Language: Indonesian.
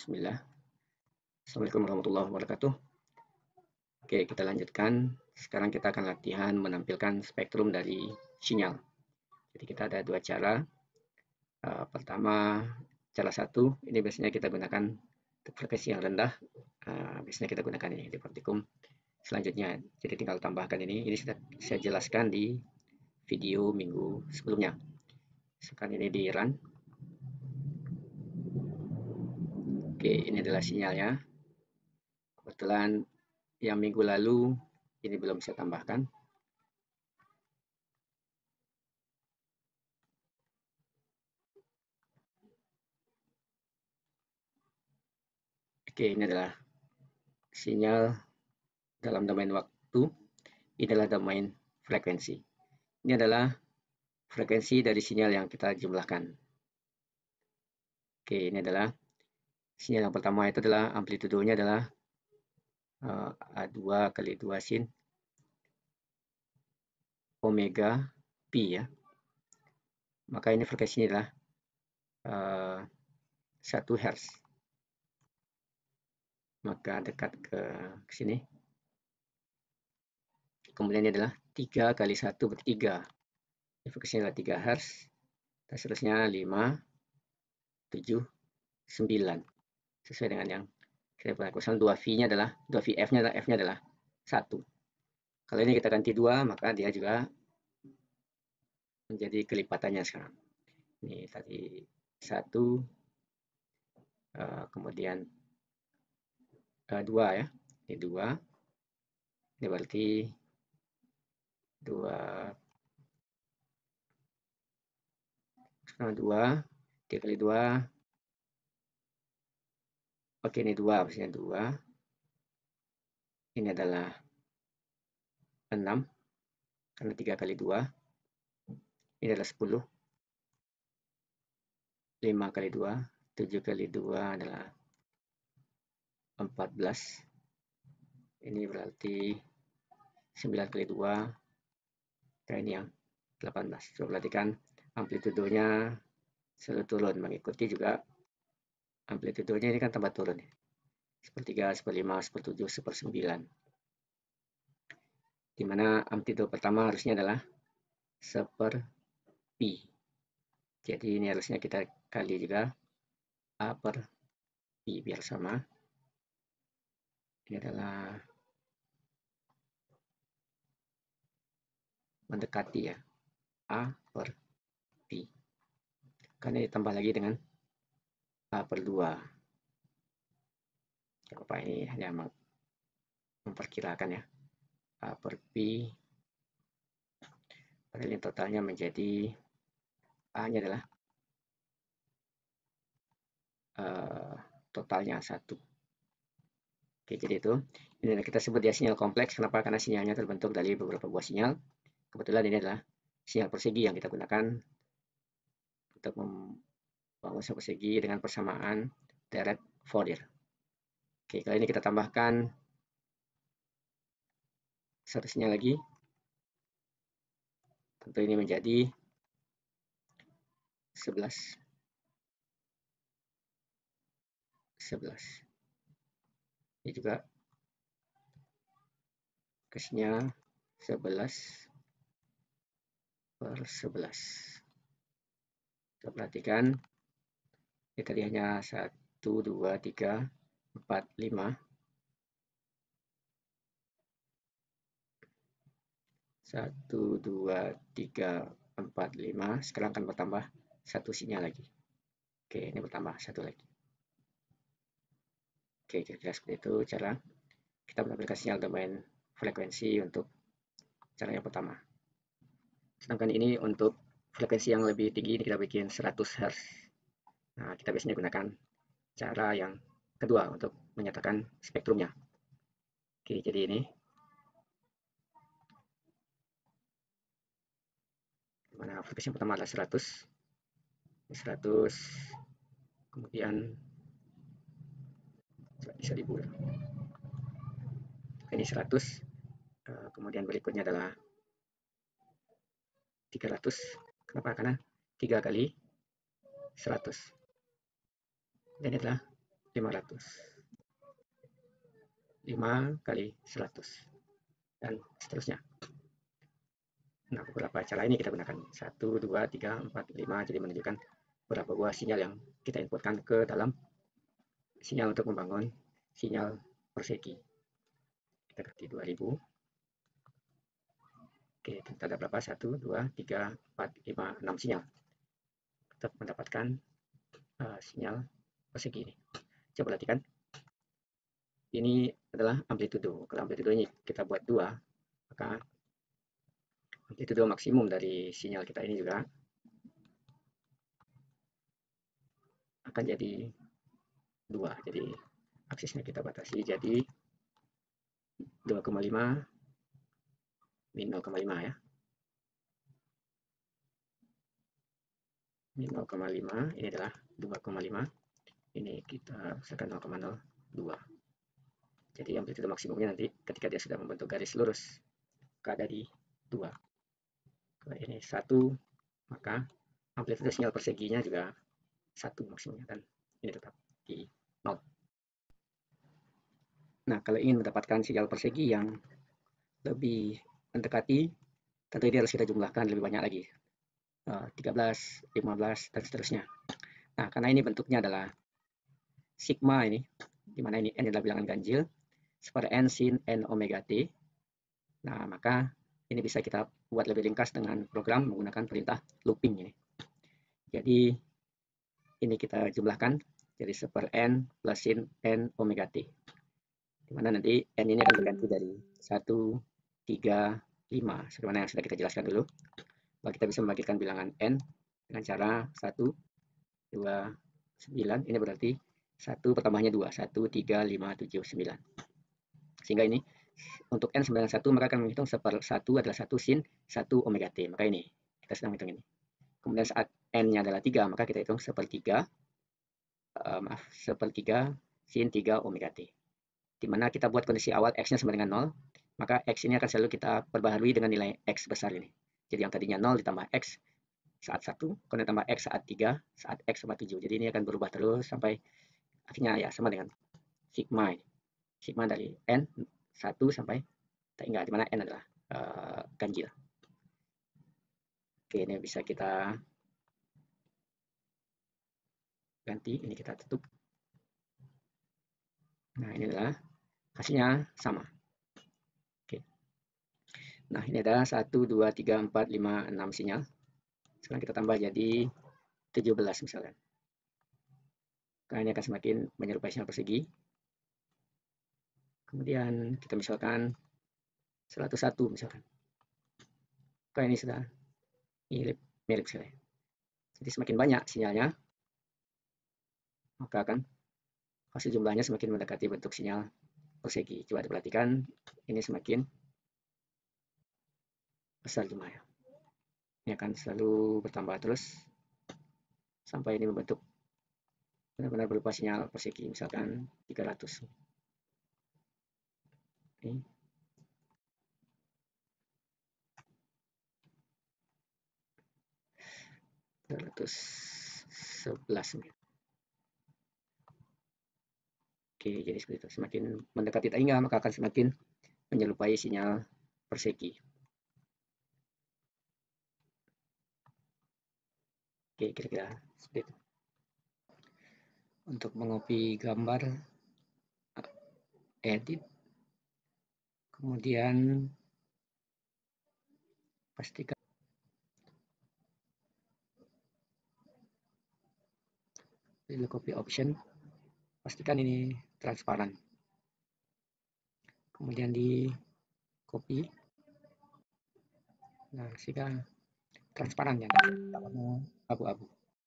Bismillah. Assalamualaikum warahmatullahi wabarakatuh. Oke, kita lanjutkan. Sekarang kita akan latihan menampilkan spektrum dari sinyal. Jadi kita ada dua cara. Pertama, cara satu, ini biasanya kita gunakan untuk frekuensi yang rendah. Biasanya kita gunakan ini di partikum. Selanjutnya, jadi tinggal tambahkan ini sudah saya jelaskan di video minggu sebelumnya. Sekarang ini di run. Oke, ini adalah sinyalnya. Kebetulan yang minggu lalu ini belum saya tambahkan. Oke, ini adalah sinyal dalam domain waktu. Ini adalah domain frekuensi. Ini adalah frekuensi dari sinyal yang kita jumlahkan. Oke, ini adalah sinyal yang pertama, itu adalah amplitudonya adalah A2 kali 2 sin omega pi ya. Maka ini frekuensinya adalah 1 Hz. Maka dekat ke sini. Kemudian ini adalah 3 kali 1 berarti 3. Frekuensinya adalah 3 Hz. Dan seterusnya 5, 7, 9. Sesuai dengan yang kita perhatikan. 2V-nya adalah 2VF-nya adalah F-nya adalah 1. Kalau ini kita ganti 2, maka dia juga menjadi kelipatannya sekarang. Ini tadi 1, kemudian 2 ya. Ini 2. Ini berarti 2 3 kali 2. Oke, ini 2, maksudnya 2. Ini adalah 6, karena 3 kali 2. Ini adalah 10. 5 kali 2, 7 kali 2 adalah 14. Ini berarti 9 kali 2, dan ini yang 18. Coba perhatikan amplitudonya selalu turun, mengikuti juga amplitudonya ini kan tambah turun. 1/3, 1/5, 1/7, 1/9. Di mana amplitudo pertama harusnya adalah 1/pi. Jadi ini harusnya kita kali juga A/pi biar sama. Ini adalah mendekati ya, A/pi. Karena ditambah lagi dengan A/2. Apa ini hanya memperkirakan ya. A/pi. Padahal ini totalnya menjadi A-nya adalah totalnya 1. Oke, jadi itu. Ini kita sebut ya sinyal kompleks. Kenapa? Karena sinyalnya terbentuk dari beberapa buah sinyal. Kebetulan ini adalah sinyal persegi yang kita gunakan untuk membangun sinyal persegi dengan persamaan deret Fourier. Oke, kali ini kita tambahkan satu sinyal lagi. Tentu ini menjadi 11. Ini juga kasnya 11/11. Kita perhatikan ini tadi hanya 1, 2, 3, 4, 5. 1, 2, 3, 4, 5. Sekarang akan bertambah satu sinyal lagi. Oke, ini bertambah satu lagi. Oke, kira-kira seperti itu cara kita menampilkan sinyal domain frekuensi untuk cara yang pertama. Sedangkan ini untuk frekuensi yang lebih tinggi, ini kita bikin 100 Hz. Nah, kita biasanya gunakan cara yang kedua untuk menyatakan spektrumnya. Oke, jadi ini. Mana frekuensi yang pertama adalah 100. 100. Kemudian 1000. Ini 100. Kemudian berikutnya adalah 300. Kenapa? Karena 3 kali 100. Dan ini adalah 500. 5 kali 100. Dan seterusnya. Nah, beberapa cara ini kita gunakan 1, 2, 3, 4, 5, jadi menunjukkan beberapa buah sinyal yang kita inputkan ke dalam sinyal untuk membangun sinyal persegi. Kita ganti 2000. Oke, kita ada berapa? 1, 2, 3, 4, 5, 6 sinyal untuk mendapatkan sinyal persegi ini. Coba perhatikan. Ini adalah amplitudo. Kalau amplitudonya kita buat 2, maka amplitudo maksimum dari sinyal kita ini juga akan jadi 2. Jadi aksisnya kita batasi jadi 2,5 min 0,5 ya. Min 0,5 ini adalah 2,5. Ini kita usahakan 0,02. Jadi amplitudo maksimumnya nanti ketika dia sudah membentuk garis lurus ada di 2. Kalau ini 1, maka amplitudo sinyal perseginya juga 1 maksimumnya, dan ini tetap di 0. Nah, kalau ingin mendapatkan sinyal persegi yang lebih mendekati, tentu ini harus kita jumlahkan lebih banyak lagi, 13, 15, dan seterusnya. Nah, karena ini bentuknya adalah sigma ini, di mana ini n adalah bilangan ganjil, seper n sin n omega t. Nah, maka ini bisa kita buat lebih ringkas dengan program menggunakan perintah looping ini. Jadi ini kita jumlahkan jadi seper n plus sin n omega t. Dimana nanti n ini akan berganti dari 1, 3, 5, sebagaimana yang sudah kita jelaskan dulu. Bahwa kita bisa membagikan bilangan n dengan cara 1, 2, 9. Ini berarti 1 pertambahannya 2, 1, 3, 5, 7, 9. Sehingga ini untuk n sama dengan 1, maka akan menghitung seper 1 adalah 1 sin 1 omega t. Maka ini kita sedang menghitung ini. Kemudian saat n-nya adalah 3, maka kita hitung sepertiga sin 3 omega t. Di mana kita buat kondisi awal x-nya sama dengan 0, maka x ini akan selalu kita perbaharui dengan nilai x besar ini. Jadi yang tadinya 0 ditambah x saat 1, kemudian tambah x saat 3, saat x sama 7. Jadi ini akan berubah terus sampai akhirnya ya sama dengan sigma ini. Sigma dari n 1 sampai hingga dimana n adalah ganjil. Oke, ini bisa kita ganti, ini kita tutup. Nah, ini adalah hasilnya sama. Oke. Nah, ini ada 1, 2, 3, 4, 5, 6 sinyal. Sekarang kita tambah jadi 17 misalkan. Karena ini akan semakin menyerupai sinyal persegi. Kemudian kita misalkan 101 misalkan. Karena ini sudah mirip sekali. Jadi semakin banyak sinyalnya, maka akan hasil jumlahnya semakin mendekati bentuk sinyal persegi. Coba diperhatikan, ini semakin besar jumlahnya. Ini akan selalu bertambah terus sampai ini membentuk benar-benar berupa sinyal persegi, misalkan 300. Ini 311. Oke, jadi seperti itu. Semakin mendekati tengah, maka akan semakin menyerupai sinyal persegi. Oke, kira-kira seperti itu. Untuk mengopi gambar, edit, kemudian pastikan pilih copy option, pastikan ini transparan. Kemudian di copy, nah sehingga transparan ya, warna abu-abu.